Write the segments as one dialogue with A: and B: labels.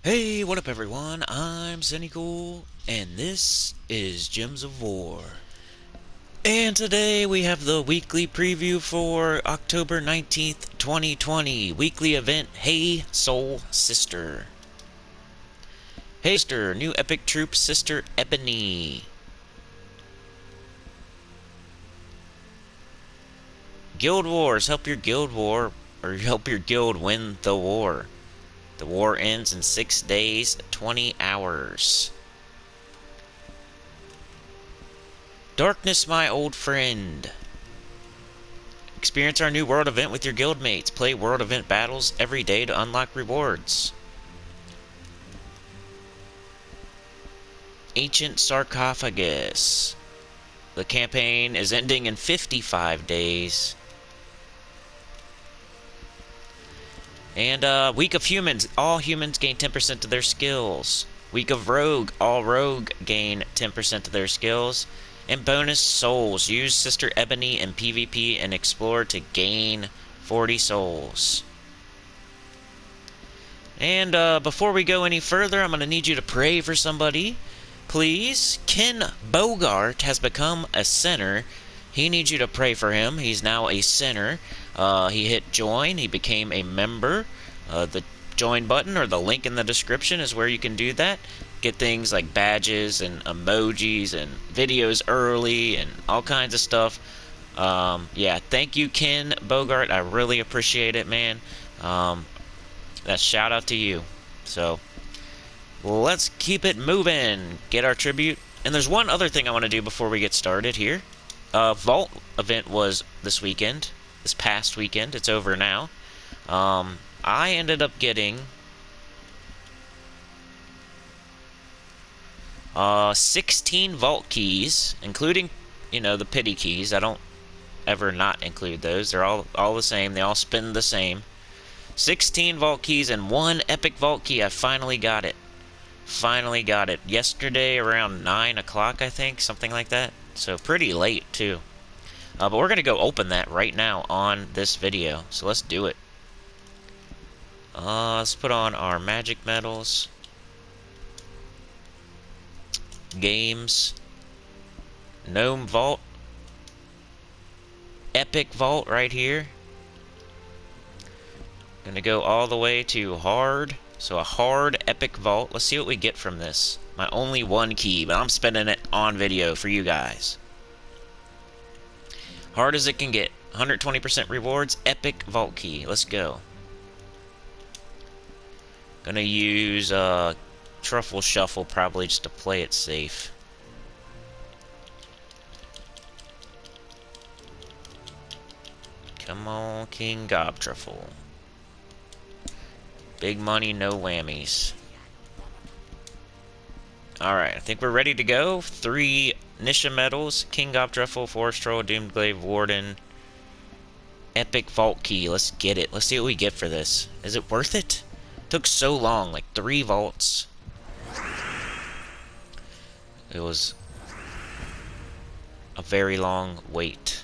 A: Hey, what up everyone? I'm Sinnycool, and this is Gems of War. And today we have the weekly preview for October 19th, 2020. Weekly event, Hey Soul Sister. Hey Sister, new epic troop, Sister Ebony. Guild Wars, help your guild war, or help your guild win the war. The war ends in 6 days, 20 hours. Darkness, my old friend. Experience our new world event with your guildmates. Play world event battles every day to unlock rewards. Ancient Sarcophagus. The campaign is ending in 55 days. And Week of Humans. All humans gain 10% of their skills. Week of Rogue. All rogue gain 10% of their skills. And bonus souls. Use Sister Ebony in PvP and explore to gain 40 souls. And before we go any further, I'm going to need you to pray for somebody. Please. Ken Bogart has become a sinner. He needs you to pray for him. He's now a sinner. He hit join. He became a member. The join button or the link in the description is where you can do that. Get things like badges and emojis and videos early and all kinds of stuff. Yeah, thank you, Ken Bogart. I really appreciate it, man. That shout out to you. So let's keep it moving. Get our tribute. And there's one other thing I want to do before we get started here. Vault event was this weekend. This past weekend. It's over now. I ended up getting 16 vault keys, including, the pity keys. I don't ever not include those. They're all the same. They all spin the same. 16 vault keys and one epic vault key. I finally got it. Finally got it. Yesterday around 9 o'clock, I think. Something like that. So pretty late, too. But we're going to go open that right now on this video. So let's do it. Let's put on our magic medals. Games. Gnome Vault. Epic Vault right here. Gonna go all the way to hard. So a hard epic vault. Let's see what we get from this. My only one key, but I'm spending it on video for you guys. Hard as it can get. 120% rewards. Epic vault key. Let's go. Gonna use Truffle Shuffle probably just to play it safe. Come on, King Gobtruffle. Big money, no whammies. Alright, I think we're ready to go. 3 Nisha medals, King Gobtruffle, Forest Troll, Doomed Glaive Warden, Epic Vault Key. Let's get it. Let's see what we get for this. Is it worth it? Took so long, like 3 vaults. It was a very long wait.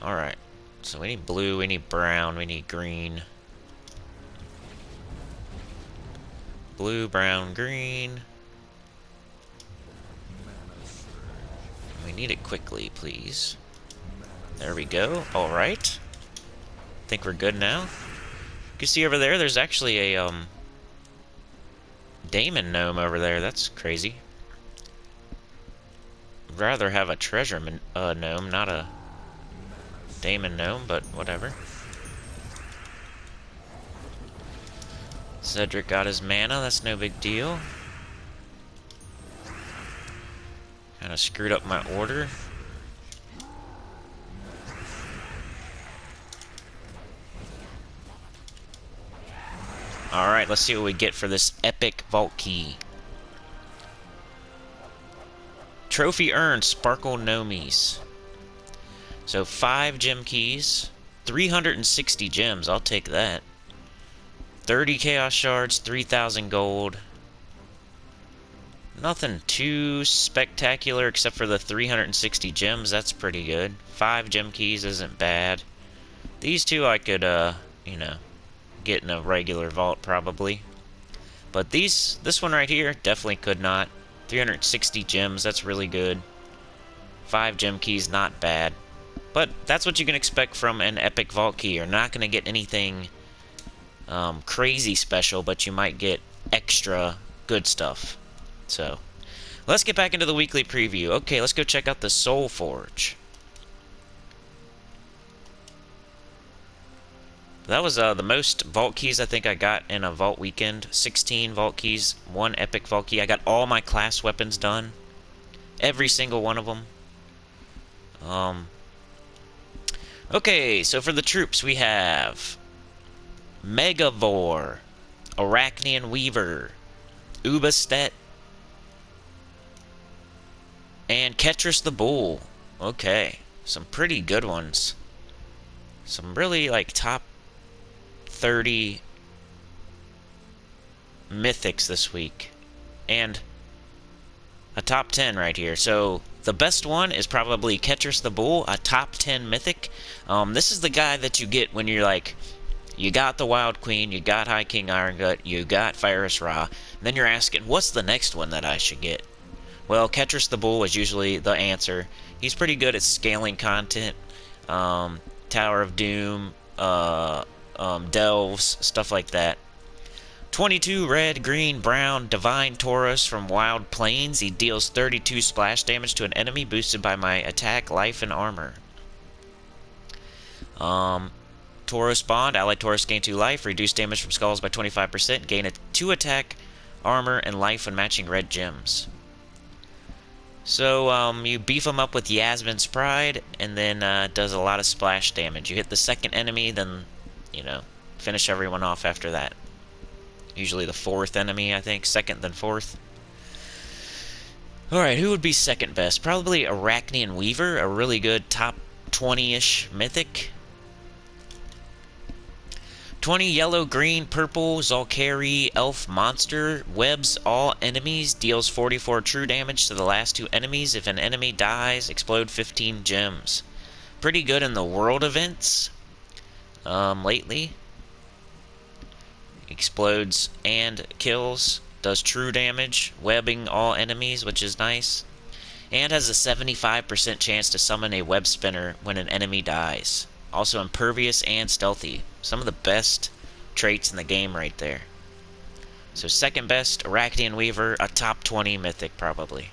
A: Alright, so we need blue, we need brown, we need green. Blue, brown, green. We need it quickly, please. There we go. Alright. Think we're good now. You can see over there, there's actually a, Damon Gnome over there. That's crazy. I'd rather have a treasure gnome, not a Damon Gnome, but whatever. Cedric got his mana, that's no big deal. Kinda screwed up my order. Alright, let's see what we get for this epic vault key. Trophy earned, Sparkle Gnomies. So 5 gem keys, 360 gems, I'll take that. 30 chaos shards, 3,000 gold. Nothing too spectacular except for the 360 gems, that's pretty good. 5 gem keys isn't bad. These two I could, get in a regular vault probably. But this one right here definitely could not. 360 gems, that's really good. 5 gem keys, not bad. But that's what you can expect from an epic vault key. You're not going to get anything crazy special, but you might get extra good stuff. So, let's get back into the weekly preview. Okay, let's go check out the Soulforge. That was the most vault keys I think I got in a vault weekend. 16 vault keys, 1 epic vault key. I got all my class weapons done. Every single one of them. Okay, so for the troops we have Megavore, Arachnian Weaver, Ubastet, and Ketris the Bull. Okay, some pretty good ones. Some really, like, top 30 mythics this week. And a top 10 right here. So, the best one is probably Ketris the Bull, a top 10 mythic. This is the guy that you get when you're like, you got the Wild Queen, you got High King Irongut, you got Fyrus Ra, and then you're asking, what's the next one that I should get? Well, Ketris the Bull is usually the answer. He's pretty good at scaling content, Tower of Doom, delves, stuff like that. 22 red, green, brown, Divine Taurus from Wild Plains. He deals 32 splash damage to an enemy, boosted by my attack, life, and armor. Taurus Bond, allied Taurus gain 2 life, reduce damage from skulls by 25%, gain a 2 attack, armor, and life when matching red gems. So, you beef him up with Yasmin's Pride, and then does a lot of splash damage. You hit the second enemy, then, you know, finish everyone off after that. Usually the 4th enemy, I think. 2nd, then 4th. Alright, who would be second best? Probably Arachnian Weaver, a really good top 20-ish mythic. 20 yellow, green, purple, Zalkari, elf, monster, webs all enemies, deals 44 true damage to the last 2 enemies. If an enemy dies, explode 15 gems. Pretty good in the world events lately. Explodes and kills, does true damage, webbing all enemies, which is nice, and has a 75% chance to summon a web spinner when an enemy dies. Also impervious and stealthy. Some of the best traits in the game right there. So second best, Arachnian Weaver, a top 20 mythic probably.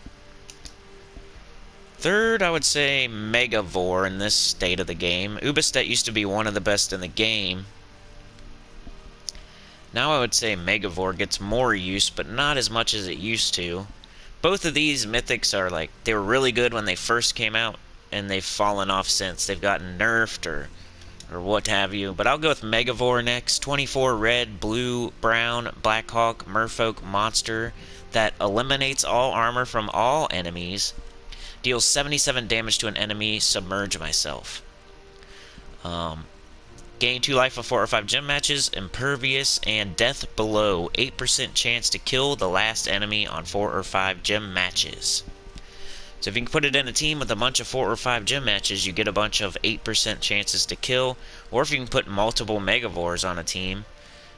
A: Third, I would say Megavore in this state of the game. Ubastet used to be one of the best in the game. Now I would say Megavore gets more use, but not as much as it used to. Both of these mythics are like, they were really good when they first came out, and they've fallen off since. They've gotten nerfed or what have you. But I'll go with Megavore next. 24 red, blue, brown, Blackhawk, Merfolk monster that eliminates all armor from all enemies. Deals 77 damage to an enemy, submerge myself. Gain 2 life of 4 or 5 gym matches, impervious, and death below. 8% chance to kill the last enemy on 4 or 5 gym matches. So if you can put it in a team with a bunch of 4 or 5 gym matches, you get a bunch of 8% chances to kill. Or if you can put multiple Megavores on a team,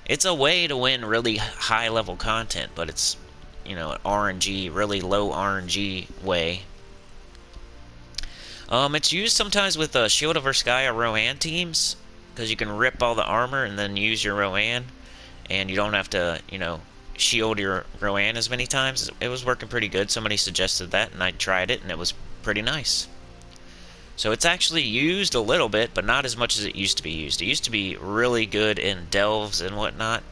A: it's a way to win really high level content, but it's, you know, an RNG, really low RNG way. It's used sometimes with Shield of Urskaya Rohan teams, because you can rip all the armor and then use your Rohan, and you don't have to, you know, shield your Rohan as many times. It was working pretty good. Somebody suggested that, and I tried it, and it was pretty nice. So it's actually used a little bit, but not as much as it used to be used. It used to be really good in delves and whatnot,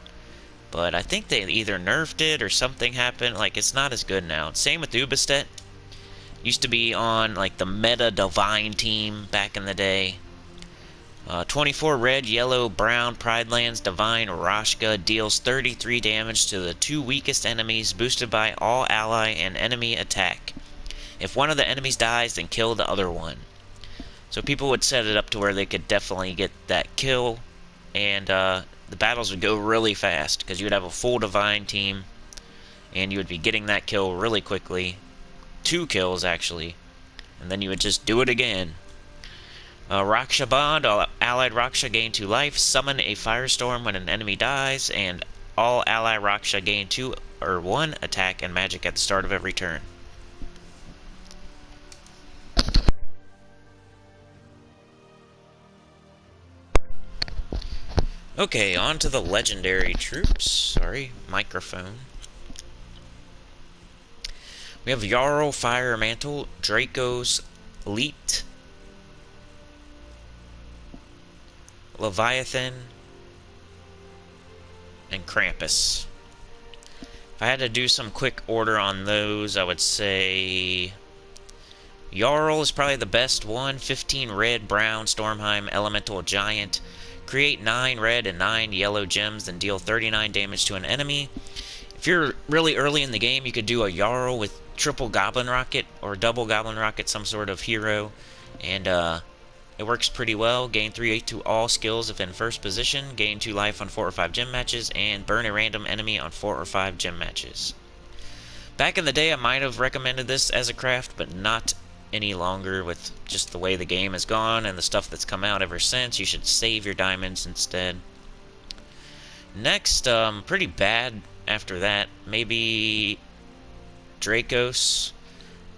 A: but I think they either nerfed it or something happened. Like, it's not as good now. Same with Ubastet. Used to be on, like, the meta Divine team back in the day. 24 red, yellow, brown, Pridelands, Divine, Rashka deals 33 damage to the 2 weakest enemies, boosted by all ally and enemy attack. If one of the enemies dies, then kill the other one. So people would set it up to where they could definitely get that kill, and the battles would go really fast, because you would have a full Divine team, and you would be getting that kill really quickly. 2 kills, actually. And then you would just do it again. Raksha Bond, allied Raksha gain 2 life, summon a firestorm when an enemy dies, and all ally rocks shall gain 2 or 1 attack and magic at the start of every turn. Okay, on to the legendary troops. Sorry, microphone. We have Jarl Fire Mantle, Draco's Leet, Leviathan, and Krampus. If I had to do some quick order on those, I would say Jarl is probably the best one. 15 red, brown, Stormheim, Elemental Giant. Create 9 red and 9 yellow gems and deal 39 damage to an enemy. If you're really early in the game, you could do a Jarl with triple Goblin Rocket or double Goblin Rocket, some sort of hero, and it works pretty well. Gain 3 to all skills if in first position, gain 2 life on 4 or 5 gem matches, and burn a random enemy on 4 or 5 gem matches. Back in the day, I might have recommended this as a craft, but not any longer with just the way the game has gone and the stuff that's come out ever since. You should save your diamonds instead. Next, pretty bad after that, maybe Dracos.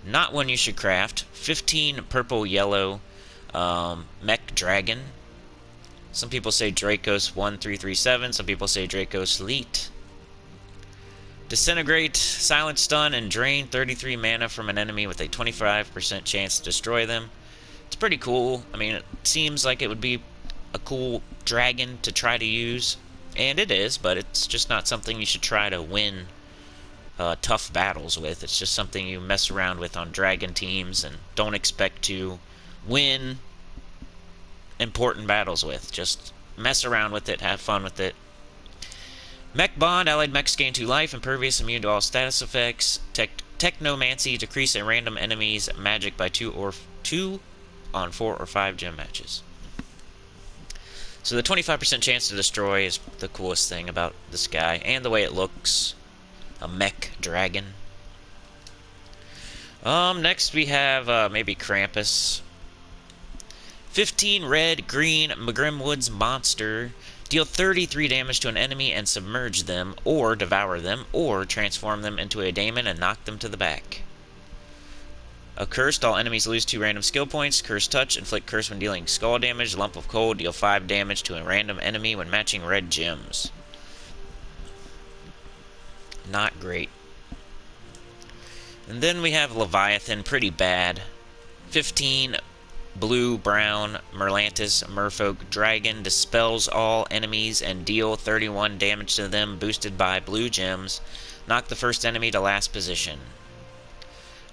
A: Not one you should craft. 15 purple yellow mech dragon. Some people say Dracos 1337, some people say Dracos Leet. Disintegrate, silent stun, and drain 33 mana from an enemy with a 25% chance to destroy them. It's pretty cool. I mean, it seems like it would be a cool dragon to try to use, and it is, but it's just not something you should try to win tough battles with. It's just something you mess around with on dragon teams and don't expect to win important battles with. Just mess around with it, have fun with it. Mech Bond, allied mechs gain 2 life, impervious, immune to all status effects. Technomancy, decrease a random enemy's magic by 2 on 4 or 5 gem matches. So the 25% chance to destroy is the coolest thing about this guy, and the way it looks. A mech dragon. Next we have maybe Krampus. 15 red, green, Grimwood's monster. Deal 33 damage to an enemy and submerge them, or devour them, or transform them into a daemon and knock them to the back. Accursed, all enemies lose 2 random skill points. Cursed Touch, inflict curse when dealing skull damage. Lump of Cold, deal 5 damage to a random enemy when matching red gems. Not great. And then we have Leviathan, pretty bad. 15 blue, brown, Merlantis, Merfolk, Dragon, dispels all enemies and deal 31 damage to them, boosted by blue gems. Knock the first enemy to last position.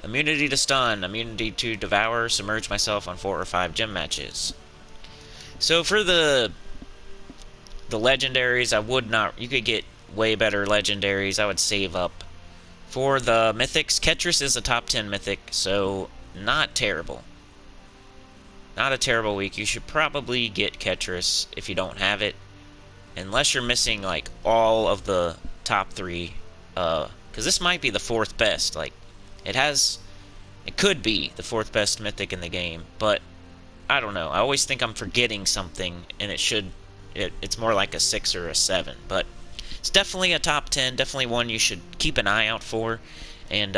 A: Immunity to stun, immunity to devour, submerge myself on 4 or 5 gem matches. So for the legendaries, I would not, you could get way better legendaries. I would save up. For the mythics, Ketris is a top 10 mythic, so not terrible. Not a terrible week. You should probably get Ketris if you don't have it. Unless you're missing, like, all of the top 3. Because this might be the 4th best. Like, it could be the 4th best mythic in the game. But, I don't know. I always think I'm forgetting something, and it's more like a 6 or a 7. But it's definitely a top 10. Definitely one you should keep an eye out for. And,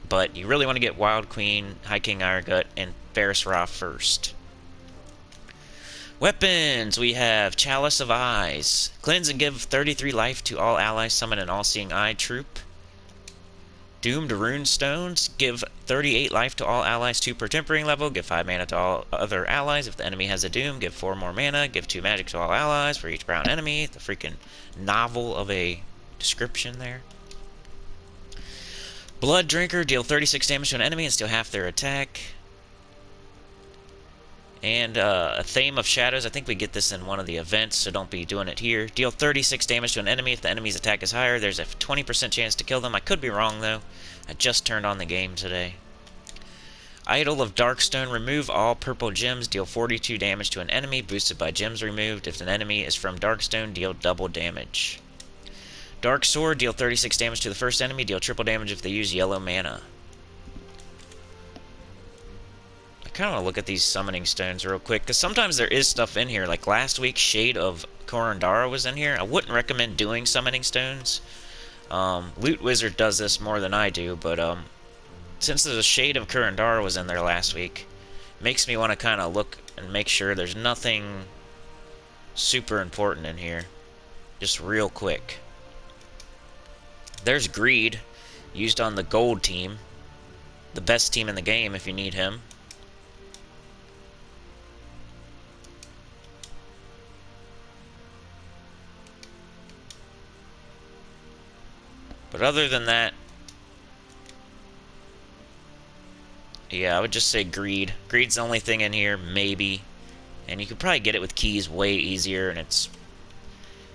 A: but you really want to get Wild Queen, High King Irongut, and Ferris Ra first. Weapons! We have Chalice of Eyes. Cleanse and give 33 life to all allies. Summon an all-seeing eye troop. Doomed Rune Stones. Give 38 life to all allies, 2 per tempering level. Give 5 mana to all other allies. If the enemy has a doom, give 4 more mana. Give 2 magic to all allies for each brown enemy. The freaking novel of a description there. Blood Drinker. Deal 36 damage to an enemy and steal half their attack. And a Theme of Shadows. I think we get this in one of the events, so don't be doing it here. Deal 36 damage to an enemy. If the enemy's attack is higher, there's a 20% chance to kill them. I could be wrong, though. I just turned on the game today. Idol of Darkstone. Remove all purple gems. Deal 42 damage to an enemy, boosted by gems removed. If an enemy is from Darkstone, deal double damage. Dark Sword. Deal 36 damage to the first enemy. Deal triple damage if they use yellow mana. I kind of want to look at these summoning stones real quick, because sometimes there is stuff in here. Like last week, Shade of Korandara was in here. I wouldn't recommend doing summoning stones. Lootwizard does this more than I do, but since there's a shade of Korandara was in there last week, makes me want to kind of look and make sure there's nothing super important in here. Just real quick. There's Greed, used on the gold team. The best team in the game if you need him. But other than that, yeah, I would just say Greed. Greed's the only thing in here, maybe. And you could probably get it with keys way easier, and it's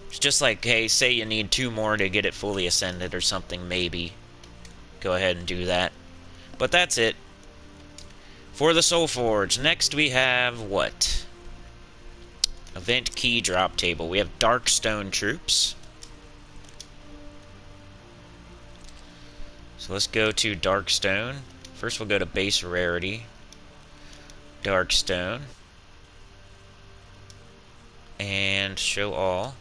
A: just like, hey, say you need 2 more to get it fully ascended or something, maybe. Go ahead and do that. But that's it for the Soulforge. Next we have what? Event key drop table. We have Darkstone troops. So let's go to Darkstone. First we'll go to base rarity. Darkstone. And show all.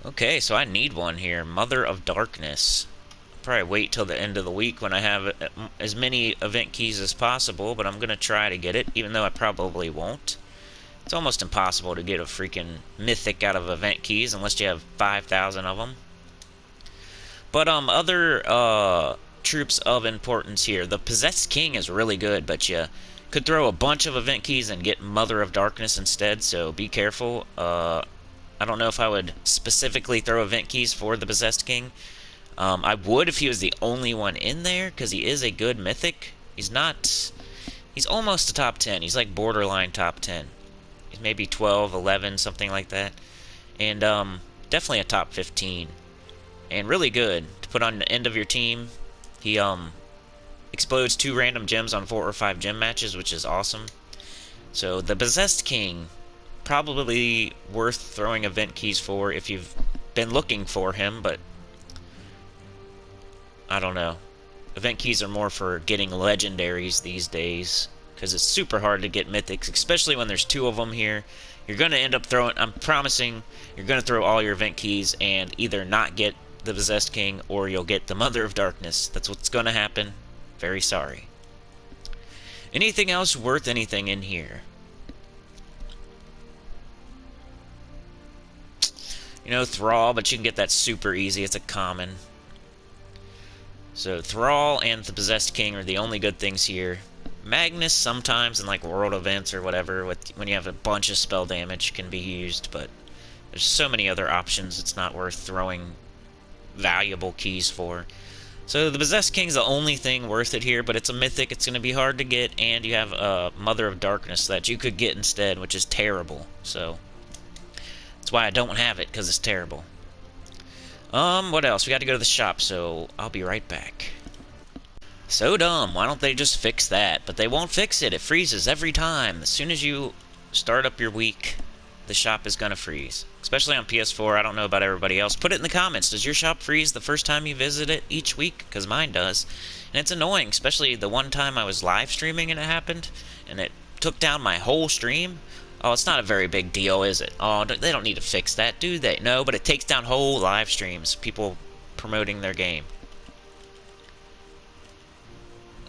A: Okay, so I need one here. Mother of Darkness. I'll probably wait till the end of the week when I have as many event keys as possible, but I'm going to try to get it, even though I probably won't. It's almost impossible to get a freaking mythic out of event keys unless you have 5,000 of them. But other troops of importance here. The Possessed King is really good, but you could throw a bunch of event keys and get Mother of Darkness instead, so be careful. I don't know if I would specifically throw event keys for the Possessed King. I would if he was the only one in there, because he is a good mythic. He's not... He's almost a top 10. He's like borderline top 10. He's maybe 12, 11, something like that. And definitely a top 15. And really good to put on the end of your team. He explodes 2 random gems on 4 or 5 gem matches, which is awesome. So the Possessed King, probably worth throwing event keys for if you've been looking for him, but I don't know. Event keys are more for getting legendaries these days, because it's super hard to get mythics, especially when there's 2 of them here. You're going to end up throwing, I'm promising, you're going to throw all your event keys and either not get the Possessed King, or you'll get the Mother of Darkness. That's what's going to happen. Very sorry. Anything else worth anything in here? You know, Thrall, but you can get that super easy. It's a common. So, Thrall and the Possessed King are the only good things here. Magnus sometimes in like world events or whatever, when you have a bunch of spell damage, can be used, but there's so many other options it's not worth throwing valuable keys for. So the Possessed King's the only thing worth it here, but it's a mythic, it's going to be hard to get, and you have a Mother of Darkness that you could get instead, which is terrible. So that's why I don't have it, because it's terrible. What else? We got to go to the shop, so I'll be right back. So dumb. Why don't they just fix that? But they won't fix it. It freezes every time. As soon as you start up your week, the shop is going to freeze. Especially on PS4. I don't know about everybody else. Put it in the comments. Does your shop freeze the first time you visit it each week? Because mine does. And it's annoying, especially the one time I was live streaming and it happened, and it took down my whole stream. Oh, it's not a very big deal, is it? Oh, they don't need to fix that, do they? No, but it takes down whole live streams. People promoting their game.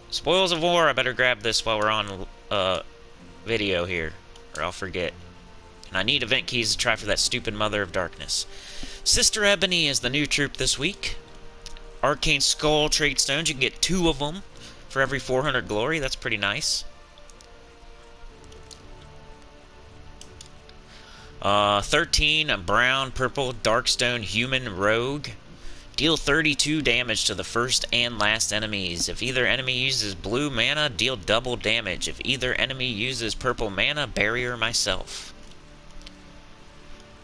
A: Spoils of War. I better grab this while we're on video here, or I'll forget. And I need event keys to try for that stupid Mother of Darkness. Sister Ebony is the new troop this week. Arcane Skull Trade Stones. You can get 2 of them for every 400 glory. That's pretty nice. 13, a brown, purple, Darkstone Human Rogue. Deal 32 damage to the first and last enemies. If either enemy uses blue mana, deal double damage. If either enemy uses purple mana, barrier myself.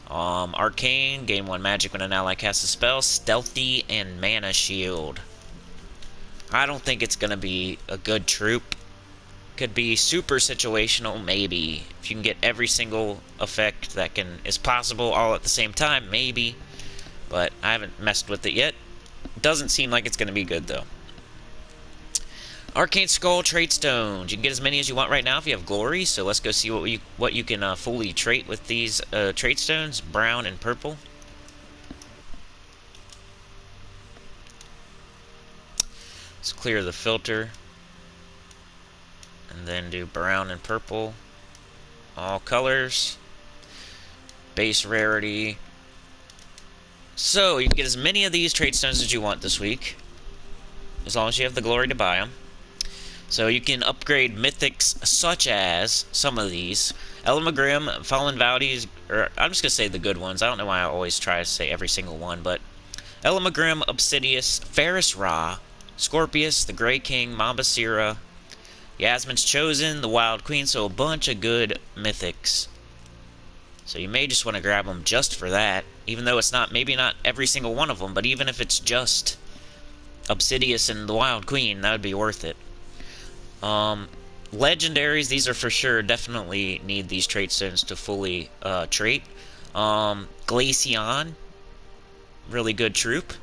A: Arcane, gain 1 magic when an ally casts a spell. Stealthy and Mana Shield. I don't think it's going to be a good troop. Could be super situational, maybe. If you can get every single effect that is possible all at the same time, maybe. But I haven't messed with it yet. Doesn't seem like it's going to be good, though. Arcane Skull trait stones. You can get as many as you want right now if you have glory. So let's go see what you can fully trait with these trait stones, brown and purple. Let's clear the filter, and then do brown and purple, all colors, base rarity. So you can get as many of these trait stones as you want this week, as long as you have the glory to buy them. So you can upgrade mythics such as some of these. Elamagrim, Fallen Valleys, or I'm just going to say the good ones. I don't know why I always try to say every single one, but Elamagrim, Obsidius, Ferris Ra, Scorpius, the Grey King, Mambasira, Yasmin's Chosen, the Wild Queen, so a bunch of good mythics. So you may just want to grab them just for that, even though it's not, maybe not every single one of them, but even if it's just Obsidius and the Wild Queen, that would be worth it. Legendaries, these are for sure, definitely need these trait stones to fully trait. Glaceon, really good troop.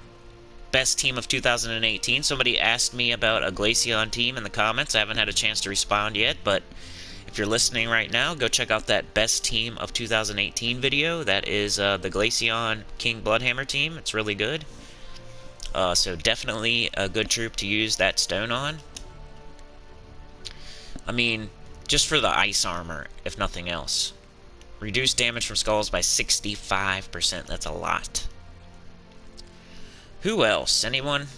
A: Best team of 2018. Somebody asked me about a Glaceon team in the comments. I haven't had a chance to respond yet, but if you're listening right now, go check out that best team of 2018 video. That is the Glaceon King Bloodhammer team. It's really good. So definitely a good troop to use that stone on. I mean, just for the ice armor, if nothing else. Reduce damage from skulls by 65%. That's a lot. Who else? Anyone?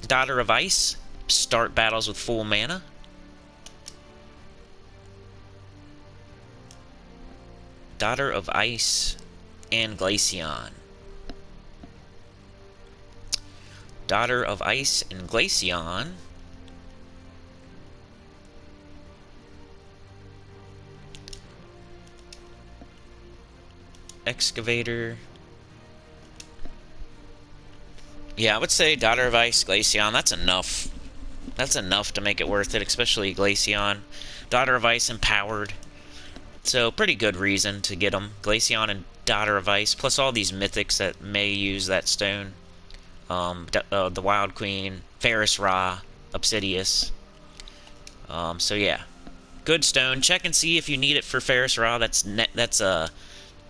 A: Daughter of Ice. Start battles with full mana. Daughter of Ice and Glaceon. Daughter of Ice and Glaceon. Excavator. Yeah, I would say Daughter of Ice, Glaceon, that's enough. That's enough to make it worth it, especially Glaceon. Daughter of Ice empowered. So, pretty good reason to get them. Glaceon and Daughter of Ice, plus all these mythics that may use that stone. The Wild Queen, Ferris Ra, Obsidius. So yeah, good stone. Check and see if you need it for Ferris Ra. That's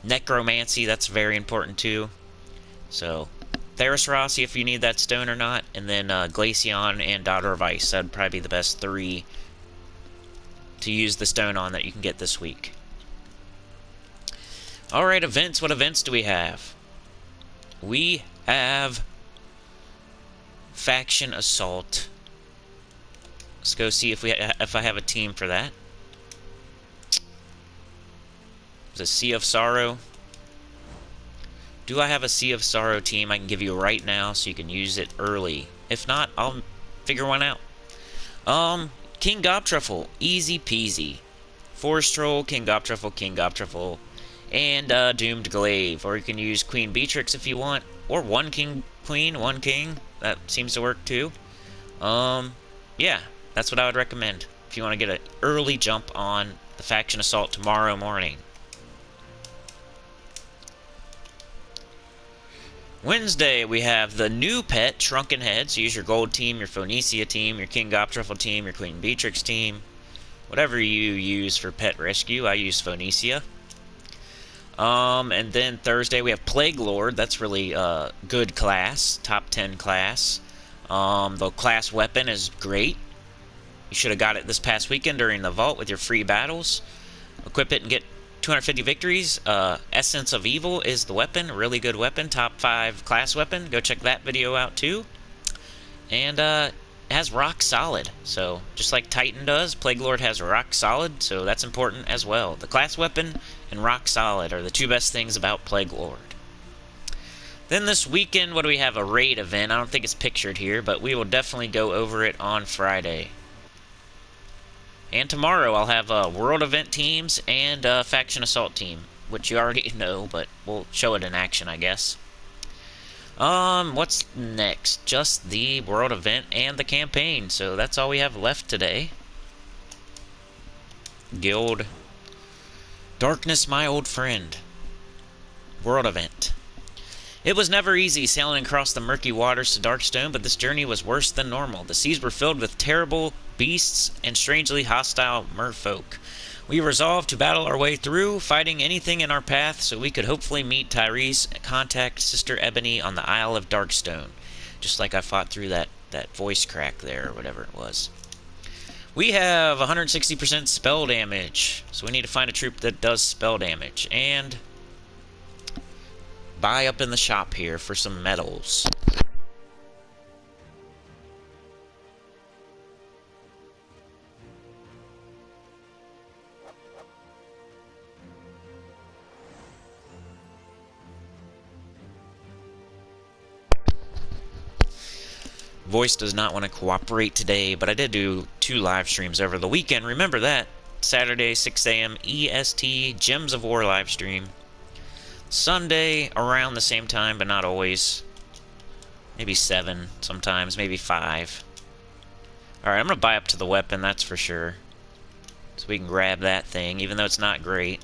A: Necromancy, that's very important too. So, Ferris Ra, see if you need that stone or not. And then Glaceon and Daughter of Ice. That'd probably be the best three to use the stone on that you can get this week. Alright, events. What events do we have? We have Faction Assault. Let's go see if I have a team for that. The Sea of Sorrow. Do I have a Sea of Sorrow team I can give you right now so you can use it early? If not, I'll figure one out. King Gobtruffle. Easy peasy. Forest Troll, King Gobtruffle, and Doomed Glaive. Or you can use Queen Beatrix if you want. Or one King, Queen, one King. That seems to work too. Yeah, that's what I would recommend if you want to get an early jump on the Faction Assault tomorrow morning. Wednesday, we have the new pet, Shrunken Head. So use your Gold team, your Phoenicia team, your King Gobtruffle team, your Queen Beatrix team. Whatever you use for pet rescue, I use Phoenicia. And then Thursday, we have Plague Lord. That's really good class, top 10 class. The class weapon is great. You should have got it this past weekend during the vault with your free battles. Equip it and get 250 victories. Essence of Evil is the weapon. Really good weapon. Top 5 class weapon. Go check that video out too. And it has Rock Solid. So just like Titan does, Plague Lord has Rock Solid. So that's important as well. The class weapon and Rock Solid are the two best things about Plague Lord. Then this weekend, what do we have? A raid event. I don't think it's pictured here, but we will definitely go over it on Friday. And tomorrow I'll have World Event teams and Faction Assault team, which you already know, but we'll show it in action, I guess. What's next? Just the World Event and the campaign, so that's all we have left today. Guild. Darkness, my old friend. World Event. It was never easy sailing across the murky waters to Darkstone, but this journey was worse than normal. The seas were filled with terrible beasts and strangely hostile merfolk. We resolved to battle our way through, fighting anything in our path so we could hopefully meet Tyrese and contact Sister Ebony on the Isle of Darkstone. Just like I fought through that voice crack there, or whatever it was. We have 160% spell damage, so we need to find a troop that does spell damage, and buy up in the shop here for some medals. Voice does not want to cooperate today, but I did do 2 live streams over the weekend. Remember that. Saturday, 6 a.m. EST, Gems of War live stream. Sunday, around the same time, but not always. Maybe 7 sometimes, maybe 5. Alright, I'm going to buy up to the weapon, that's for sure. So we can grab that thing, even though it's not great.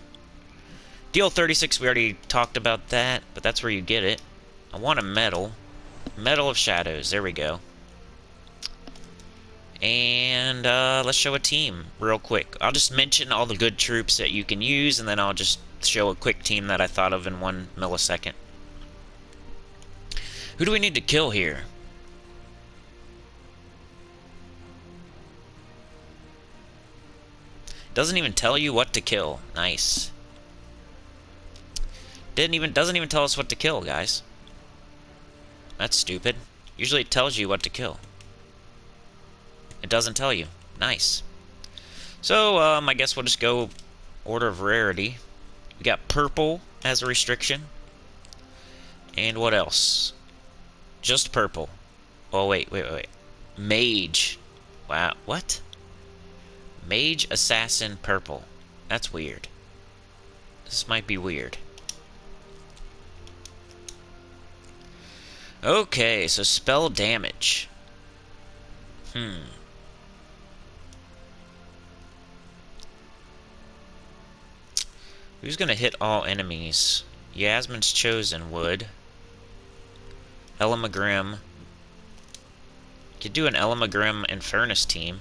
A: Deal 36, we already talked about that, but that's where you get it. I want a medal. Medal of Shadows, there we go. And let's show a team real quick. I'll just mention all the good troops that you can use, and then I'll just show a quick team that I thought of in 1 millisecond. Who do we need to kill here? Doesn't even tell you what to kill. Nice. Doesn't even tell us what to kill, guys. That's stupid. Usually it tells you what to kill. It doesn't tell you. Nice. So, I guess we'll just go order of rarity. We got purple as a restriction. And what else? Just purple. Oh, wait. Mage. Wow, what? Mage, Assassin, purple. That's weird. This might be weird. Okay, so spell damage. Who's gonna hit all enemies? Yasmin's Chosen would. Elamagrim. Could do an Elamagrim Infernus team.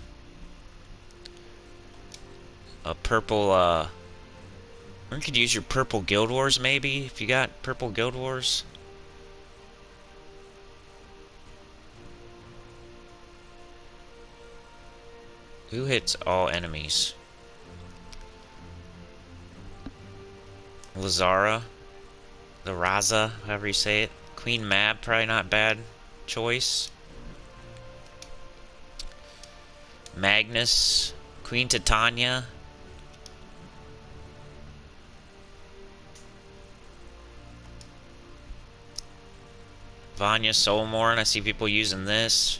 A: A purple, or you could use your purple Guild Wars, maybe, if you got purple Guild Wars. Who hits all enemies? Lazara, the Raza, however you say it. Queen Mab, probably not bad choice. Magnus, Queen Titania. Vanya Soulmorn, I see people using this.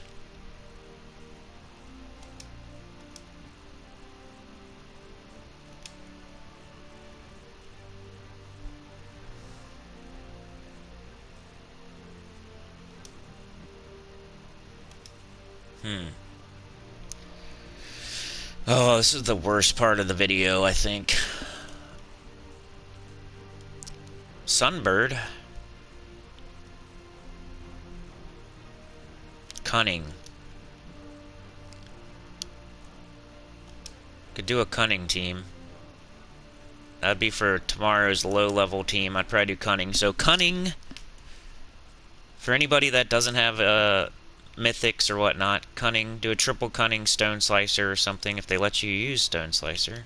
A: Oh, this is the worst part of the video, I think. Sunbird. Cunning. Could do a cunning team. That'd be for tomorrow's low-level team. I'd probably do cunning. So cunning, for anybody that doesn't have mythics or whatnot, cunning, do a triple cunning stone slicer or something if they let you use stone slicer.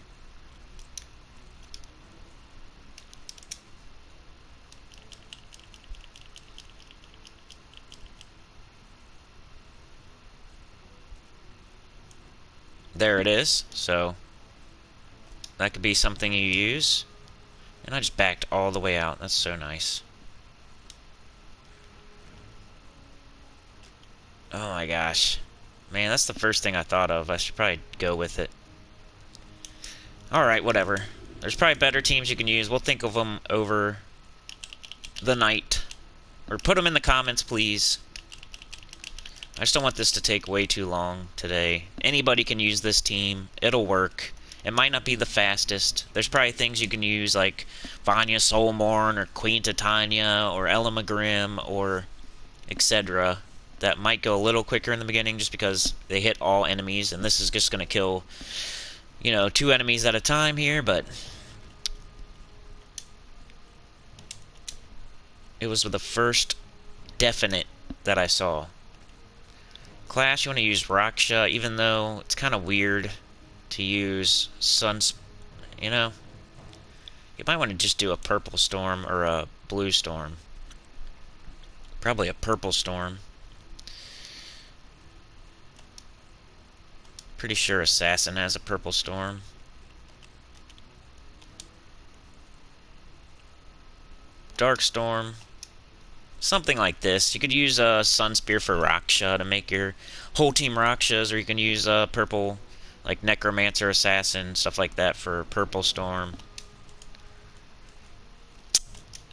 A: There it is. So that could be something you use. And I just backed all the way out. That's so nice. Oh my gosh. Man, that's the first thing I thought of. I should probably go with it. Alright, whatever. There's probably better teams you can use. We'll think of them over the night. Or put them in the comments, please. I just don't want this to take way too long today. Anybody can use this team. It'll work. It might not be the fastest. There's probably things you can use like Vanya Soulmorn or Queen Titania or Ella Magrim or etc. that might go a little quicker in the beginning just because they hit all enemies, and this is just going to kill, you know, 2 enemies at a time here, but it was the first definite that I saw. Class, you want to use Raksha, even though it's kind of weird to use you know, you might want to just do a purple storm or a blue storm. Probably a purple storm. Pretty sure Assassin has a purple storm. Dark storm. Something like this. You could use a Sun Spear for Raksha to make your whole team Rakshas, or you can use a purple, like Necromancer, Assassin, stuff like that for purple storm.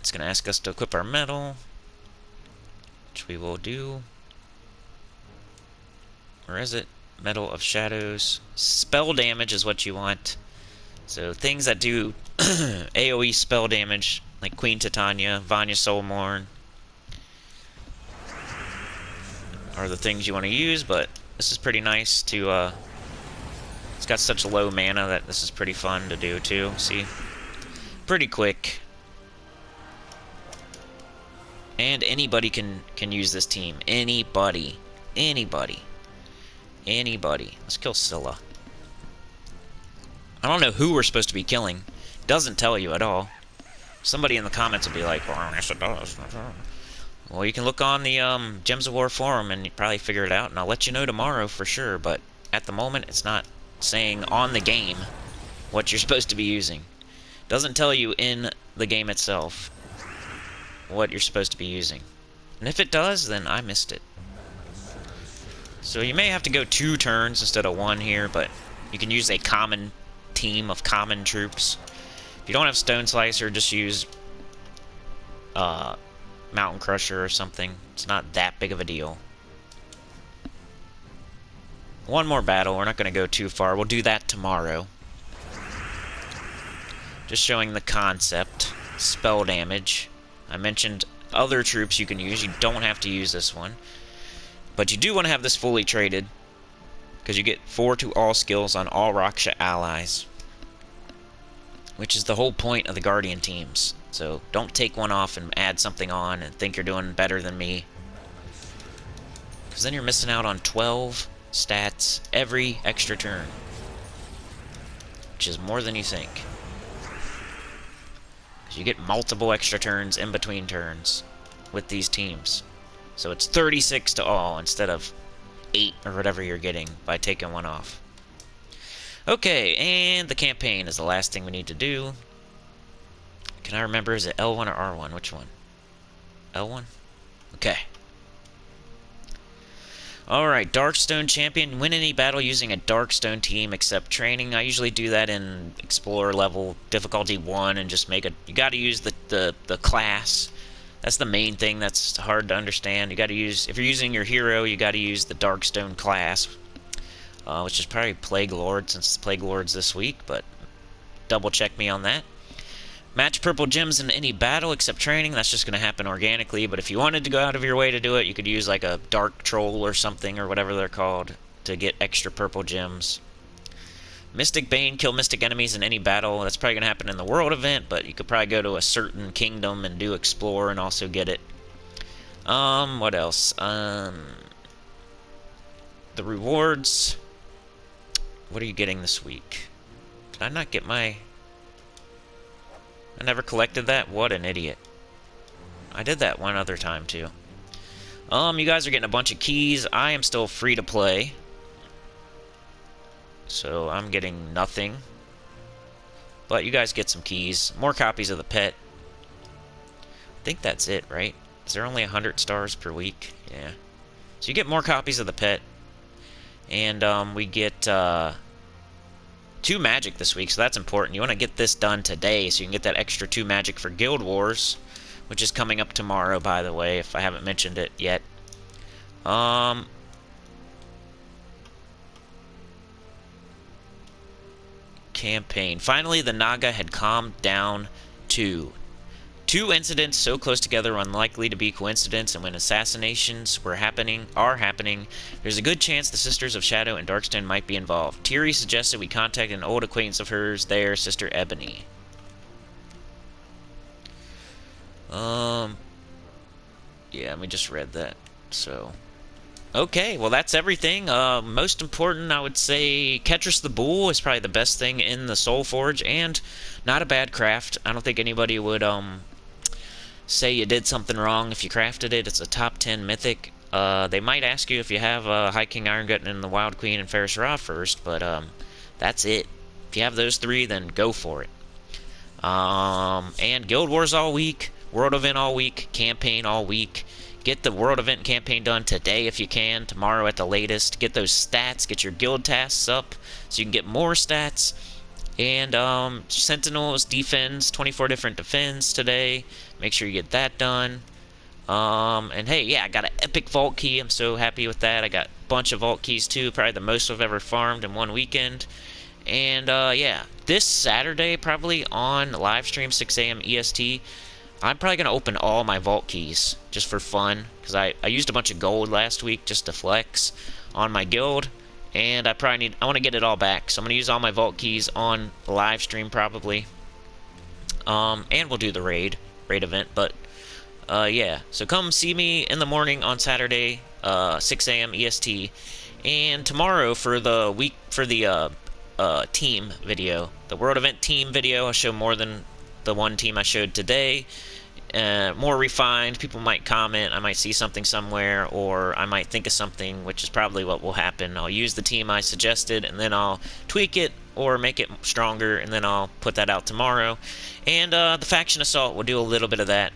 A: It's going to ask us to equip our medal, which we will do. Where is it? Medal of Shadows. Spell damage is what you want. So things that do AoE spell damage, like Queen Titania, Vanya Soulmorn, are the things you want to use, but this is pretty nice to, it's got such low mana that this is pretty fun to do too, see? Pretty quick. And anybody can use this team. Anybody. Anybody. Anybody. Let's kill Scylla. I don't know who we're supposed to be killing. It doesn't tell you at all. Somebody in the comments will be like, well, yes it does. Well, you can look on the Gems of War forum and you probably figure it out, and I'll let you know tomorrow for sure, but at the moment it's not saying on the game what you're supposed to be using. It doesn't tell you in the game itself what you're supposed to be using. And if it does, then I missed it. So you may have to go 2 turns instead of 1 here, but you can use a common team of common troops. If you don't have Stone Slicer, just use Mountain Crusher or something. It's not that big of a deal. One more battle. We're not going to go too far. We'll do that tomorrow. Just showing the concept. Spell damage. I mentioned other troops you can use. You don't have to use this one. But you do want to have this fully traded, because you get 4 to all skills on all Raksha allies, which is the whole point of the Guardian teams. So don't take one off and add something on and think you're doing better than me, because then you're missing out on 12 stats every extra turn, which is more than you think. Because you get multiple extra turns in between turns with these teams. So it's 36 to all instead of 8 or whatever you're getting by taking one off. Okay, and the campaign is the last thing we need to do. Can I remember, is it L1 or R1? Which one? L1? Okay. Alright, Darkstone Champion. Win any battle using a Darkstone team except training. I usually do that in Explorer level, difficulty 1, and just make a... You gotta use the class. That's the main thing that's hard to understand. You gotta use... If you're using your hero, you gotta use the Darkstone class, which is probably Plague Lord, since it's Plague Lord's this week, but double check me on that. Match purple gems in any battle except training. That's just going to happen organically, but if you wanted to go out of your way to do it, you could use like a dark troll or something, or whatever they're called, to get extra purple gems. Mystic Bane, kill mystic enemies in any battle. That's probably going to happen in the world event, but you could probably go to a certain kingdom and do explore and also get it. What else? The rewards. What are you getting this week? Did I not get my... I never collected that? What an idiot. I did that one other time, too. You guys are getting a bunch of keys. I am still free to play, so I'm getting nothing. But you guys get some keys. More copies of the pet. I think that's it, right? Is there only 100 stars per week? Yeah. So you get more copies of the pet. And we get 2 magic this week, so that's important. You want to get this done today so you can get that extra 2 magic for Guild Wars, which is coming up tomorrow, by the way, if I haven't mentioned it yet. campaign. Finally, the Naga had calmed down too. Two incidents so close together are unlikely to be coincidence, and when assassinations are happening, there's a good chance the Sisters of Shadow and Darkstone might be involved. Tiri suggested we contact an old acquaintance of hers there, Sister Ebony. Yeah, we just read that, so... Okay, well that's everything. Most important, I would say, Ketris the Bull is probably the best thing in the Soulforge, and not a bad craft. I don't think anybody would, say you did something wrong if you crafted it. It's a top 10 mythic. They might ask you if you have High King Iron Gut and the Wild Queen and Ferris Ra first, but that's it. If you have those three, then go for it. And Guild Wars all week, World Event all week, Campaign all week. Get the World Event campaign done today if you can, tomorrow at the latest. Get those stats, get your guild tasks up so you can get more stats. And Sentinels defends, 24 different defends today. Make sure you get that done. And hey, yeah, I got an epic vault key. I'm so happy with that. I got a bunch of vault keys too, probably the most I've ever farmed in one weekend. And yeah, this Saturday, probably on live stream 6 a.m. EST, I'm probably going to open all my vault keys just for fun, because I used a bunch of gold last week just to flex on my guild. And I want to get it all back, so I'm going to use all my vault keys on the live stream probably. And we'll do the raid event, but yeah. So come see me in the morning on Saturday, 6 a.m. EST, and tomorrow for the team video, the World Event team video. I'll show more than the one team I showed today. More refined. People might comment, I might see something somewhere, or I might think of something, which is probably what will happen. I'll use the team I suggested, and then I'll tweak it or make it stronger, and then I'll put that out tomorrow. And the Faction Assault, we'll do a little bit of that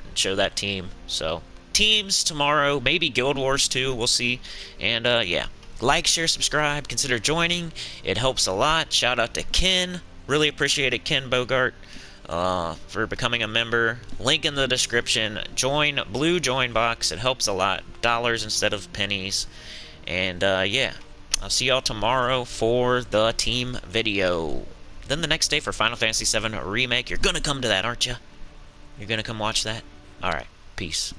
A: and show that team. So teams tomorrow, maybe Guild Wars too, we'll see. And yeah, like, share, subscribe, consider joining, it helps a lot. Shout out to Ken, really appreciate it, Ken Bogart, for becoming a member. Link in the description. Join blue join box, it helps a lot. Dollars instead of pennies. And yeah, I'll see y'all tomorrow for the team video. Then the next day for Final Fantasy VII Remake. You're gonna come to that, aren't you? You're gonna come watch that? Alright, peace.